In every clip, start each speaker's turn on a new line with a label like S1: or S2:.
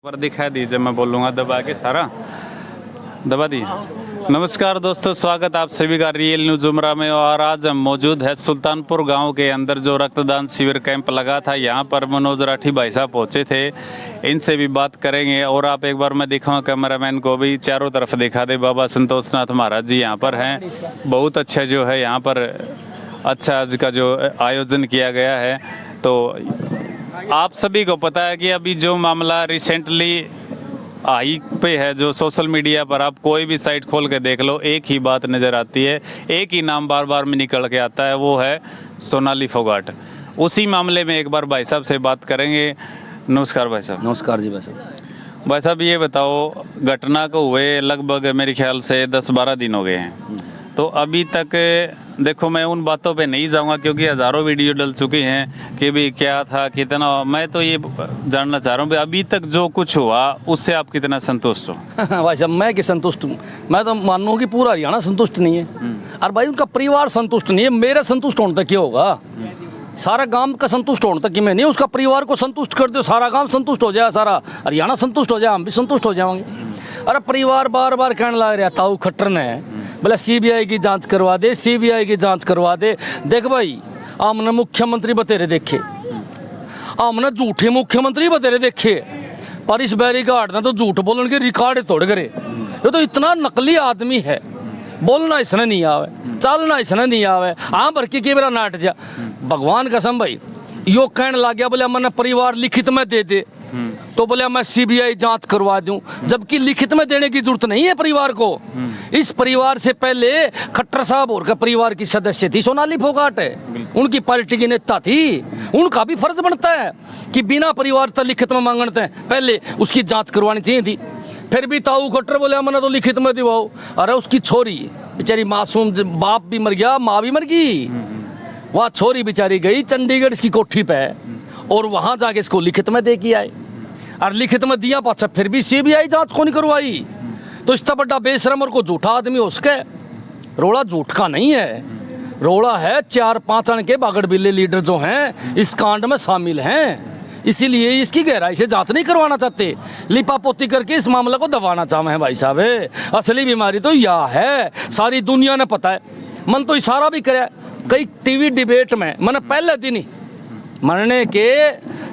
S1: पर दिखा दीजिए, मैं बोलूँगा दबा के सारा दबा दी। नमस्कार दोस्तों, स्वागत आप सभी का रियल न्यूज़ उमरा में। और आज हम मौजूद है सुल्तानपुर गांव के अंदर जो रक्तदान शिविर कैंप लगा था। यहां पर मनोज राठी भाई साहब पहुंचे थे, इनसे भी बात करेंगे। और आप एक बार मैं दिखाऊं कैमरामैन को भी, चारों तरफ दिखा दे। बाबा संतोष नाथ महाराज जी यहाँ पर हैं। बहुत अच्छा जो है यहाँ पर अच्छा आज का जो आयोजन किया गया है। तो आप सभी को पता है कि अभी जो मामला रिसेंटली हाई पे है, जो सोशल मीडिया पर आप कोई भी साइट खोल के देख लो, एक ही बात नज़र आती है, एक ही नाम बार बार में निकल के आता है, वो है सोनाली फोगाट। उसी मामले में एक बार भाई साहब से बात करेंगे। नमस्कार भाई साहब।
S2: नमस्कार जी भाई साहब।
S1: भाई साहब ये बताओ, घटना को हुए लगभग मेरे ख्याल से 10-12 दिन हो गए हैं, तो अभी तक देखो मैं उन बातों पे नहीं जाऊंगा क्योंकि हज़ारों वीडियो डल चुकी हैं कि भी क्या था कितना। मैं तो ये जानना चाह रहा हूँ अभी तक जो कुछ हुआ उससे आप कितना संतुष्ट हो?
S2: भाई साहब मैं कि संतुष्ट हूँ, मैं तो मानूँ कि पूरा हरियाणा संतुष्ट नहीं है। और भाई उनका परिवार संतुष्ट नहीं है। मेरे संतुष्ट होने तक क्या होगा? सारा गांव का संतुष्ट होने तक कि मैं नहीं, उसका परिवार को संतुष्ट कर दो, सारा गांव संतुष्ट हो जाए, सारा हरियाणा संतुष्ट हो जाए, हम भी संतुष्ट हो जाएंगे। अरे परिवार बार बार कहने लग रहा ताऊ खट्टर ने बोले सीबीआई की जांच करवा दे, सीबीआई की जांच करवा दे। देख भाई, हमने मुख्यमंत्री बतेरे देखे, हमने झूठे मुख्यमंत्री बतेरे देखे, पर इस बैरिकाड ने तो झूठ बोलने के रिकॉर्ड तोड़ करे। ये तो इतना नकली आदमी है, बोलना इसने नहीं आवे, चलना इसने नहीं आवे, हाँ भर के मेरा नाट जा। भगवान कसम भाई, यो कहने लग गया बोले मैंने परिवार लिखित में दे दे, तो बोले मैं सीबीआई जांच करवा दूं, जबकि लिखित में देने की जरूरत नहीं है परिवार को। इस परिवार से पहले खट्टर साहब और का परिवार की सदस्य थी सोनाली फोगाट है, उनकी पार्टी की नेता थी। उनका भी फर्ज बनता है कि बिना परिवार तक लिखित में मांगते हैं, पहले उसकी जांच करवानी चाहिए थी। फिर भी ताऊ खट्टर बोले मैंने तो लिखित में दिवाओ। अरे उसकी छोरी बेचारी मासूम, बाप भी मर गया, माँ भी मर गई, वहाँ छोरी बेचारी गई चंडीगढ़ इसकी कोठी पे, और वहाँ जाके इसको लिखित में दे के आए। और लिखित में दिया पाछा फिर भी सीबीआई जांच को नहीं करवाई। तो इतना बड़ा बेशरम और को झूठा आदमी हो सके। रोड़ा झूठ का नहीं है, रोड़ा है 4-5 अण के बागड़ बिल्ले लीडर जो हैं इस कांड में शामिल हैं, इसीलिए इसकी गहराई से जांच नहीं करवाना चाहते, लिपापोती करके इस मामले को दबाना चाहते हैं। भाई साहब असली बीमारी तो यह है, सारी दुनिया ने पता है। मन तो इशारा भी करे कई टीवी डिबेट में, मैंने पहले दिन ही मरने के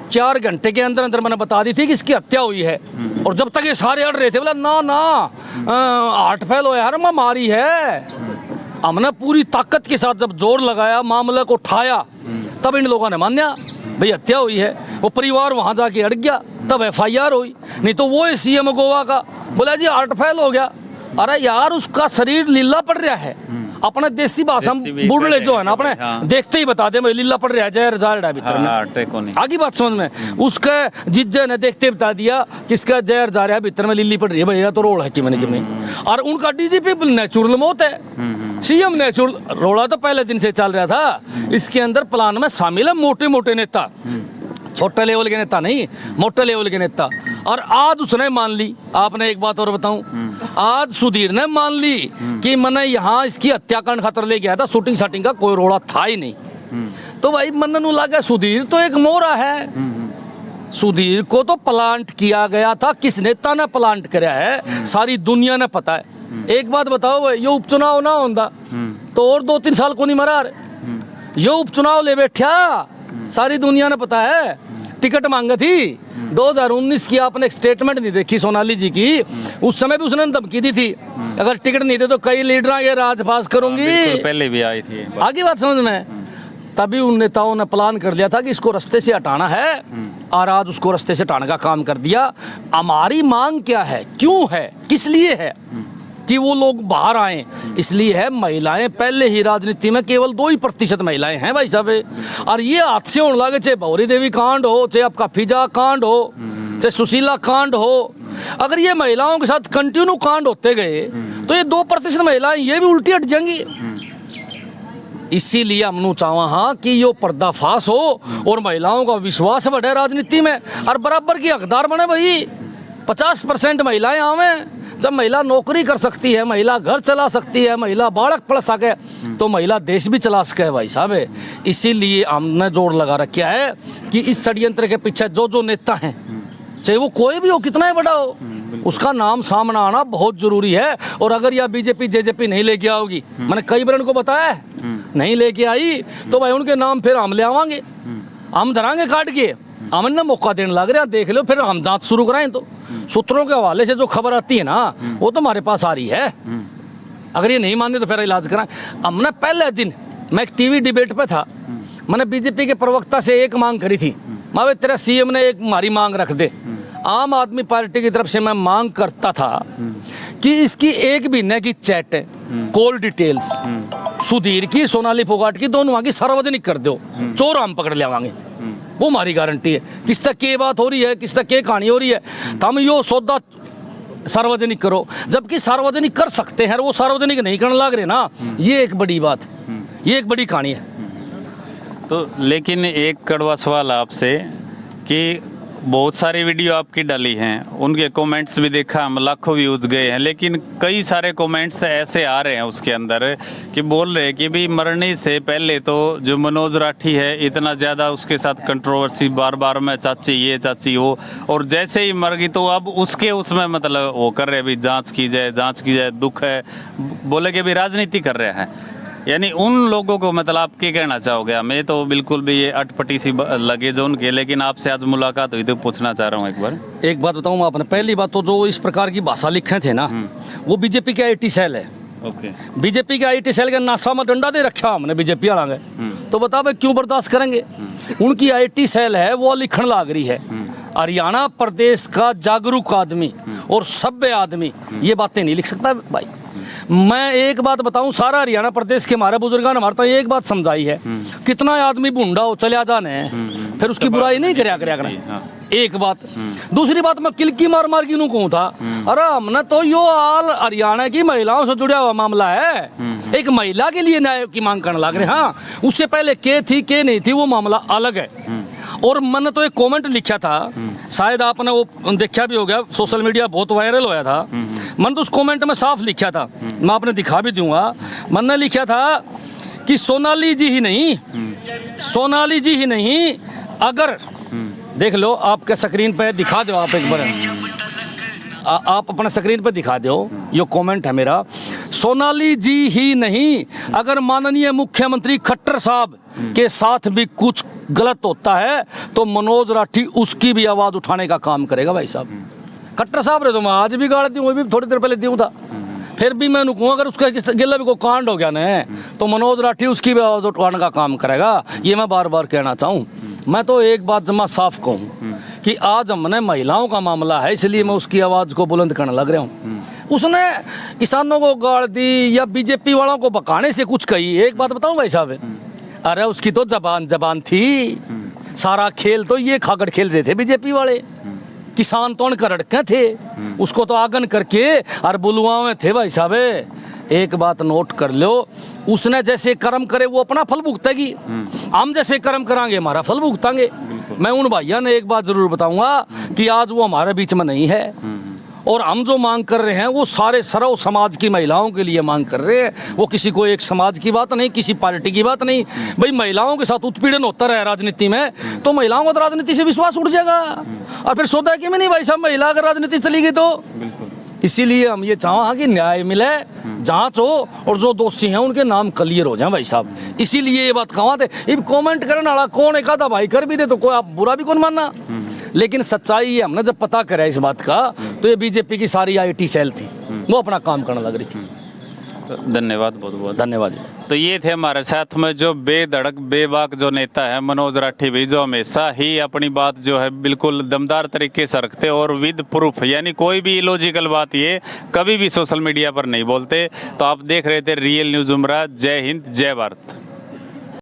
S2: 4 घंटे के अंदर अंदर मैंने बता दी थी कि इसकी हत्या हुई है। और जब तक ये सारे अड़ रहे थे बोला ना हार्ट फेल हो यार, बीमारी है। हमने पूरी ताकत के साथ जब जोर लगाया, मामले को उठाया, तब इन लोगों ने मान्या भाई हत्या हुई है। वो परिवार वहां जाके अड़ गया, तब एफआईआर हुई। नहीं तो वो सीएम गोवा का बोला जी हार्ट फेल हो गया। अरे यार उसका शरीर लीला पड़ रहा है, अपने देसी भाषा बुढ़ले जो है ना अपने देखते ही बता दे भाई लीला पड़ रहा है, जहर जा रहा है भीतर में। आगे बात समझ में, उसके जिज्जे ने देखते बता दिया किसका जहर जा रहा है भीतर में, लिल्ली पड़ रही है भैया, तो रोल है कि मैंने। और उनका डीजीपी नेचुरल मौत है, सीएम नेचुरल। रोड़ा तो पहले दिन से चल रहा था, इसके अंदर प्लान में शामिल है मोटे मोटे नेता, छोटे लेवल के नेता नहीं, मोटे लेवल के नेता। और आज उसने मान ली। आपने एक बात और बताऊं, आज सुधीर ने मान ली कि मैंने यहाँ इसकी हत्याकांड खातर ले गया था, शूटिंग शाटिंग का कोई रोड़ा था ही नहीं। तो भाई मन नू लगा सुधीर तो एक मोरा है। सुधीर को तो प्लांट किया गया था, किस नेता ने प्लांट कराया है सारी दुनिया ने पता है। एक बात बताओ भाई, ये उपचुनाव ना होता तो और 2-3 साल को नहीं मरा। ये उपचुनाव ले बैठा, सारी दुनिया ने पता है। टिकट मांगी थी 2019 की, आपने एक स्टेटमेंट नहीं देखी सोनाली जी की, उस समय भी उसने धमकी दी थी अगर टिकट नहीं दे तो कई लीडर ये राजपास करूंगी।
S1: पहले भी आई थी,
S2: आगे बात समझ में। तभी उन नेताओं ने प्लान कर लिया था कि इसको रास्ते से हटाना है, और आज उसको रास्ते से हटाने का काम कर दिया। हमारी मांग क्या है, क्यों है, किस लिए है कि वो लोग बाहर आए? इसलिए है महिलाएं पहले ही राजनीति में केवल 2% महिलाएं हैं भाई साहब। और ये हाथ से होने लगे, चाहे भौरी देवी कांड हो, चाहे आपका फिजा कांड हो, चाहे सुशीला कांड हो, अगर ये महिलाओं के साथ कंटिन्यू कांड होते गए तो ये 2% महिलाएं ये भी उल्टी हट जाएंगी। इसीलिए हमने चाहा हाँ कि ये पर्दाफाश हो और महिलाओं का विश्वास बढ़े राजनीति में, और बराबर की हकदार बने। भाई 50% महिलाएं आवे, जब महिला नौकरी कर सकती है, महिला घर चला सकती है, महिला बालक पढ़ सके, तो महिला देश भी चला सके भाई साहब। इसीलिए हमने जोर लगा रखा है कि इस षड्यंत्र के पीछे जो जो नेता हैं चाहे वो कोई भी हो, कितना ही बड़ा हो, उसका नाम सामने आना बहुत जरूरी है। और अगर यह बीजेपी जेजेपी नहीं लेके आओगी, मैंने कई बार उनको बताया है, नहीं लेके आई तो भाई उनके नाम फिर हम ले आवांगे, हम धरांगे काट के। हमने ना मौका देने लग रहा, देख लो फिर हम जांच शुरू कराएं। तो सूत्रों के हवाले से जो खबर आती है ना, वो तो हमारे पास आ रही है। अगर ये नहीं मानते तो फिर इलाज कराएं। हमने पहले दिन मैं एक टीवी डिबेट पे था, मैंने बीजेपी के प्रवक्ता से एक मांग करी थी, मैं तेरा सीएम ने एक हमारी मांग रख दे। आम आदमी पार्टी की तरफ से मैं मांग करता था कि इसकी एक महीने की चैट, कॉल डिटेल्स, सुधीर की, सोनाली फोगाट की, दोनों की सार्वजनिक कर दो, चोर हम पकड़ ले आवांगे। वो हमारी गारंटी है। किस तक की बात हो रही है, किस तक की कहानी हो रही है, तो हम यो सौदा सार्वजनिक करो। जबकि सार्वजनिक कर सकते हैं, वो सार्वजनिक नहीं करने लग रहे ना, ये एक बड़ी बात है, ये एक बड़ी कहानी है।
S1: तो लेकिन एक कड़वा सवाल आपसे कि बहुत सारी वीडियो आपकी डाली हैं, उनके कमेंट्स भी देखा, हम लाखों व्यूज़ गए हैं, लेकिन कई सारे कमेंट्स ऐसे आ रहे हैं उसके अंदर कि बोल रहे हैं कि भाई मरने से पहले तो जो मनोज राठी है इतना ज़्यादा उसके साथ कंट्रोवर्सी, बार बार में चाची ये चाची वो, और जैसे ही मर गई तो अब उसके उसमें मतलब वो कर रहे हैं, भाई जाँच की जाए, दुख है, बोले कि भाई राजनीति कर रहा है। यानी उन लोगों को मतलब आप क्या कहना चाहोगे? हमें तो बिल्कुल भी ये अटपटी सी लगे जो उनके, लेकिन आपसे आज मुलाकात हुई तो पूछना चाह रहा हूँ एक बार।
S2: एक बात बताऊँ आपने, पहली बात तो जो इस प्रकार की भाषा लिखे थे ना, वो बीजेपी के आईटी सेल है।
S1: ओके।
S2: बीजेपी के आईटी सेल के नासा में डंडा दे रखा हमने बीजेपी वाला है, तो बता भाई क्यों बर्दाश्त करेंगे? उनकी आईटी सेल है, वो लिखण लाग रही है। हरियाणा प्रदेश का जागरूक आदमी और सभ्य आदमी ये बातें नहीं लिख सकता भाई। मैं एक बात बताऊं, सारा हरियाणा प्रदेश के हमारे बुजुर्गों ने हमारे एक बात समझाई है, कितना आदमी भूंडा हो चले जाने फिर उसकी बुराई नहीं करें। एक बात। दूसरी बात, मैं किलकी मार मार की नू कहूँ था, अरे हमने तो यो हाल हरियाणा की महिलाओं से जुड़ा हुआ मामला है, एक महिला के लिए न्याय की मांग करने लग रहे। हाँ, उससे पहले के थी के नहीं थी वो मामला अलग है। और मैंने तो एक कमेंट लिखा था, शायद आपने वो देखा भी हो गया, सोशल मीडिया बहुत वायरल होया था। मैंने तो उस कमेंट में साफ लिखा था, मैं आपने दिखा भी दूंगा। मैंने लिखा था कि सोनाली जी ही नहीं, अगर देख लो आपके स्क्रीन पे दिखा दो, आप एक बार आप अपने स्क्रीन पे दिखा दो, ये कमेंट है मेरा। सोनाली जी ही नहीं, अगर माननीय मुख्यमंत्री खट्टर साहब के साथ भी कुछ गलत होता है तो मनोज राठी उसकी भी आवाज उठाने का काम करेगा भाई साहब। खट्टर साहब रे तो मैं आज भी गाड़ दी, वो भी थोड़ी देर पहले दी था, फिर भी मैं कहूँ अगर उसका गिला भी कोई कांड हो गया ना, तो मनोज राठी उसकी भी आवाज उठाने का काम करेगा। ये मैं बार बार कहना चाहूँ। मैं तो एक बात जमा साफ कहूँ कि आज हमने महिलाओं का मामला है, इसलिए मैं उसकी आवाज़ को बुलंद करने लग रहा हूँ। उसने किसानों को गाड़ दी या बीजेपी वालों को बकाने से कुछ कही। एक बात बताऊँ भाई साहब, अरे उसकी तो जबान थी, सारा खेल तो ये खागड़ खेल रहे थे बीजेपी वाले। किसान तो करड़के थे, उसको तो आगन करके और बुलुआ में थे भाई साहब। एक बात नोट कर लो, उसने जैसे कर्म करे वो अपना फल भुगतेगी, हम जैसे कर्म करांगे हमारा फल भुगतांगे। मैं उन भाइयों ने एक बात जरूर बताऊंगा कि आज वो हमारे बीच में नहीं है, और हम जो मांग कर रहे हैं वो सारे सर्व समाज की महिलाओं के लिए मांग कर रहे हैं। वो किसी को एक समाज की बात नहीं, किसी पार्टी की बात नहीं। भाई महिलाओं के साथ उत्पीड़न होता रहे राजनीति में, तो महिलाओं का तो राजनीति से विश्वास उठ जाएगा, और फिर सोचा कि मैं नहीं भाई साहब महिला अगर राजनीति चली गई तो। इसीलिए हम ये चाहें कि न्याय मिले, जांच हो, और जो दोषी हैं उनके नाम क्लियर हो जाए भाई साहब। इसीलिए ये बात कहा थे। अब कमेंट करने वाला कौन एक आधा भाई कर भी दे तो कोई आप बुरा भी कौन मानना, लेकिन सच्चाई ये हमने जब पता करा इस बात का, तो ये बीजेपी की सारी आईटी सेल थी, वो अपना काम करने लग रही थी।
S1: तो धन्यवाद, बहुत बहुत
S2: धन्यवाद।
S1: तो ये थे हमारे साथ में जो बेधड़क बेबाक जो नेता है मनोज राठी भाई, जो हमेशा ही अपनी बात जो है बिल्कुल दमदार तरीके से रखते और विद प्रूफ, यानी कोई भी इलॉजिकल बात ये कभी भी सोशल मीडिया पर नहीं बोलते। तो आप देख रहे थे रियल न्यूज़ उमरा। जय हिंद, जय भारत।